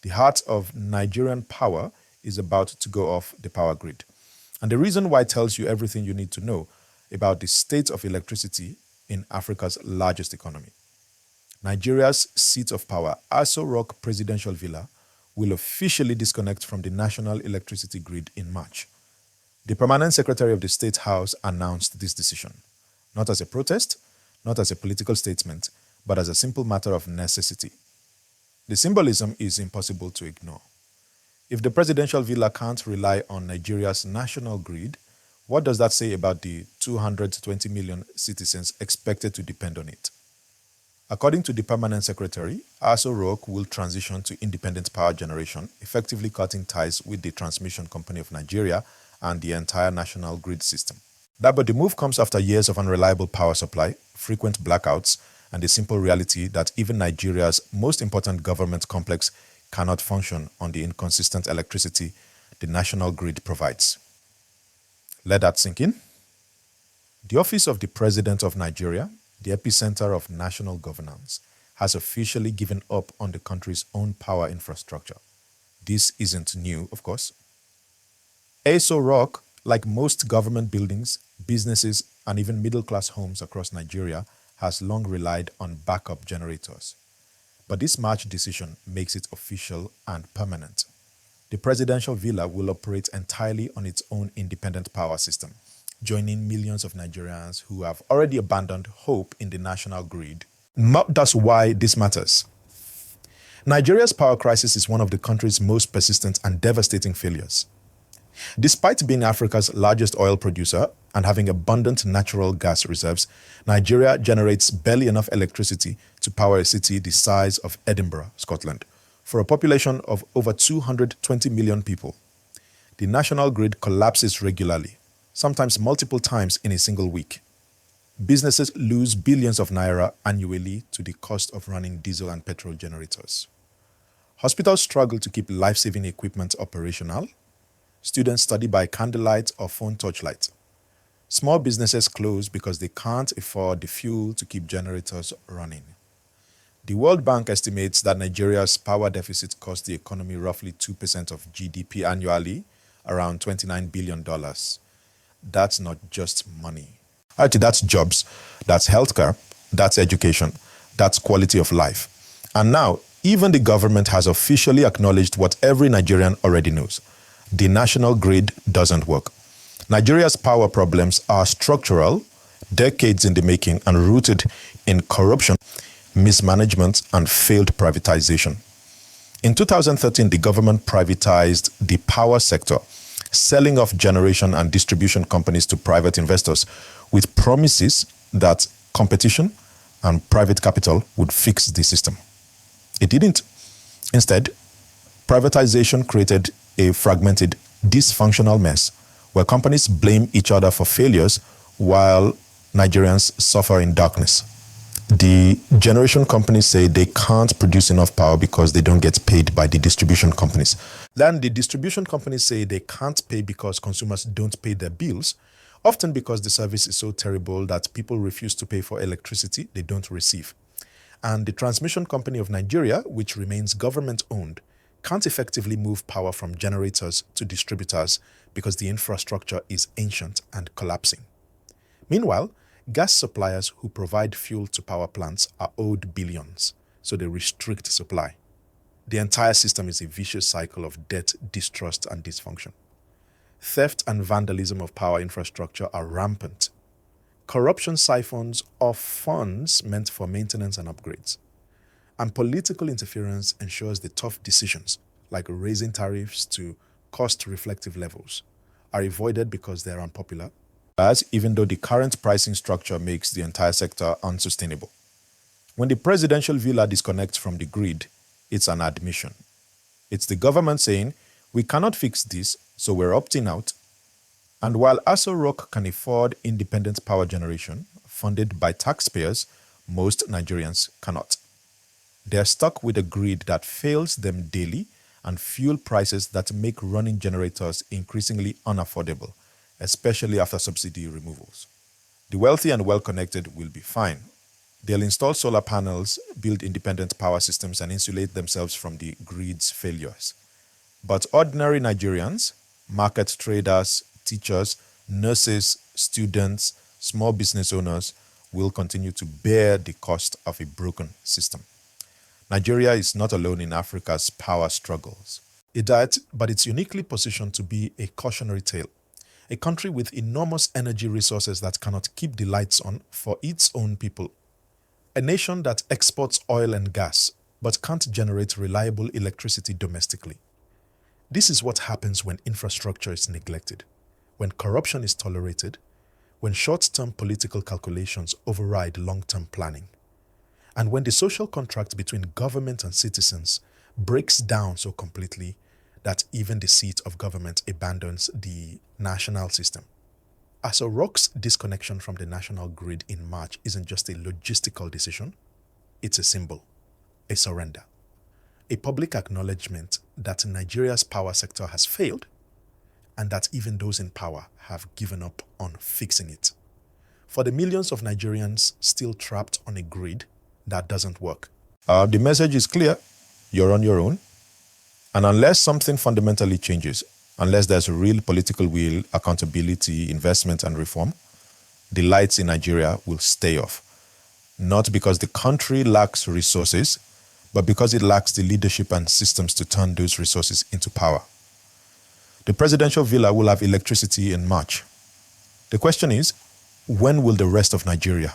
The heart of Nigerian power is about to go off the power grid. And the reason why tells you everything you need to know about the state of electricity in Africa's largest economy. Nigeria's seat of power, Aso Rock Presidential Villa, will officially disconnect from the national electricity grid in March. The permanent secretary of the State House announced this decision, not as a protest, not as a political statement, but as a simple matter of necessity. The symbolism is impossible to ignore. If the presidential villa can't rely on Nigeria's national grid, what does that say about the 220 million citizens expected to depend on it? According to the permanent secretary, Aso Rock will transition to independent power generation, effectively cutting ties with the Transmission Company of Nigeria and the entire national grid system. But the move comes after years of unreliable power supply, frequent blackouts, and the simple reality that even Nigeria's most important government complex cannot function on the inconsistent electricity the national grid provides. Let that sink in. The office of the President of Nigeria, the epicenter of national governance, has officially given up on the country's own power infrastructure. This isn't new, of course. Aso Rock, like most government buildings, businesses, and even middle-class homes across Nigeria, has long relied on backup generators. But this March decision makes it official and permanent. The presidential villa will operate entirely on its own independent power system, joining millions of Nigerians who have already abandoned hope in the national grid. That's why this matters. Nigeria's power crisis is one of the country's most persistent and devastating failures. Despite being Africa's largest oil producer and having abundant natural gas reserves, Nigeria generates barely enough electricity to power a city the size of Edinburgh, Scotland, for a population of over 220 million people. The national grid collapses regularly, sometimes multiple times in a single week. Businesses lose billions of naira annually to the cost of running diesel and petrol generators. Hospitals struggle to keep life-saving equipment operational. Students study by candlelight or phone torchlight. Small businesses close because they can't afford the fuel to keep generators running. The World Bank estimates that Nigeria's power deficit costs the economy roughly 2% of GDP annually, around $29 billion. That's not just money. Actually, that's jobs, that's healthcare, that's education, that's quality of life. And now, even the government has officially acknowledged what every Nigerian already knows. The national grid doesn't work. Nigeria's power problems are structural, decades in the making, and rooted in corruption, mismanagement, and failed privatization. In 2013, the government privatized the power sector, selling off generation and distribution companies to private investors with promises that competition and private capital would fix the system. It didn't. Instead, privatization created a fragmented, dysfunctional mess where companies blame each other for failures while Nigerians suffer in darkness. The generation companies say they can't produce enough power because they don't get paid by the distribution companies. Then the distribution companies say they can't pay because consumers don't pay their bills, often because the service is so terrible that people refuse to pay for electricity they don't receive. And the Transmission Company of Nigeria, which remains government-owned, can't effectively move power from generators to distributors because the infrastructure is ancient and collapsing. Meanwhile, gas suppliers who provide fuel to power plants are owed billions, so they restrict supply. The entire system is a vicious cycle of debt, distrust, and dysfunction. Theft and vandalism of power infrastructure are rampant. Corruption siphons off funds meant for maintenance and upgrades. And political interference ensures the tough decisions, like raising tariffs to cost-reflective levels, are avoided because they're unpopular, as even though the current pricing structure makes the entire sector unsustainable. When the presidential villa disconnects from the grid, it's an admission. It's the government saying, we cannot fix this, so we're opting out. And while Aso Rock can afford independent power generation, funded by taxpayers, most Nigerians cannot. They're stuck with a grid that fails them daily and fuel prices that make running generators increasingly unaffordable, especially after subsidy removals. The wealthy and well-connected will be fine. They'll install solar panels, build independent power systems, and insulate themselves from the grid's failures. But ordinary Nigerians, market traders, teachers, nurses, students, small business owners will continue to bear the cost of a broken system. Nigeria is not alone in Africa's power struggles. But it's uniquely positioned to be a cautionary tale. A country with enormous energy resources that cannot keep the lights on for its own people. A nation that exports oil and gas, but can't generate reliable electricity domestically. This is what happens when infrastructure is neglected, when corruption is tolerated, when short-term political calculations override long-term planning, and when the social contract between government and citizens breaks down so completely that even the seat of government abandons the national system. Aso Rock's disconnection from the national grid in March isn't just a logistical decision, it's a symbol, a surrender, a public acknowledgement that Nigeria's power sector has failed and that even those in power have given up on fixing it. For the millions of Nigerians still trapped on a grid that doesn't work. The message is clear, you're on your own. And unless something fundamentally changes, unless there's a real political will, accountability, investment, and reform, the lights in Nigeria will stay off. Not because the country lacks resources, but because it lacks the leadership and systems to turn those resources into power. The presidential villa will have electricity in March. The question is, when will the rest of Nigeria?